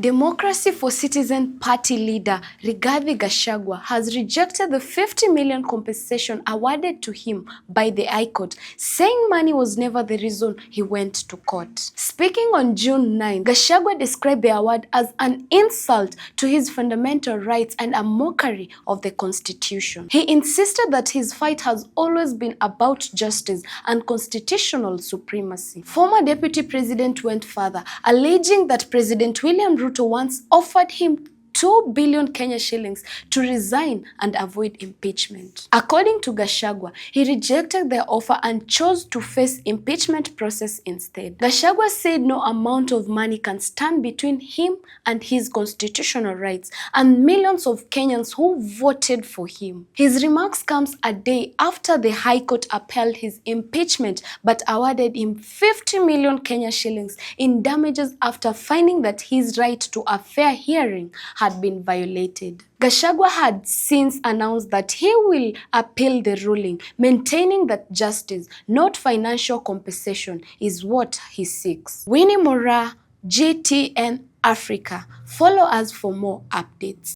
Democracy for Citizen Party leader Rigathi Gachagua has rejected the 50 million compensation awarded to him by the High Court, saying money was never the reason he went to court. Speaking on June 9, Gachagua described the award as an insult to his fundamental rights and a mockery of the Constitution. He insisted that his fight has always been about justice and constitutional supremacy. Former Deputy President went further, alleging that President William Ruto once offered him 2 billion Kenya shillings to resign and avoid impeachment. According to Gachagua, he rejected their offer and chose to face impeachment process instead. Gachagua said no amount of money can stand between him and his constitutional rights and millions of Kenyans who voted for him. His remarks comes a day after the High Court upheld his impeachment but awarded him 50 million Kenya shillings in damages after finding that his right to a fair hearing had been violated. Gachagua had since announced that he will appeal the ruling, maintaining that justice, not financial compensation, is what he seeks. Winnie Mora, GTN Africa. Follow us for more updates.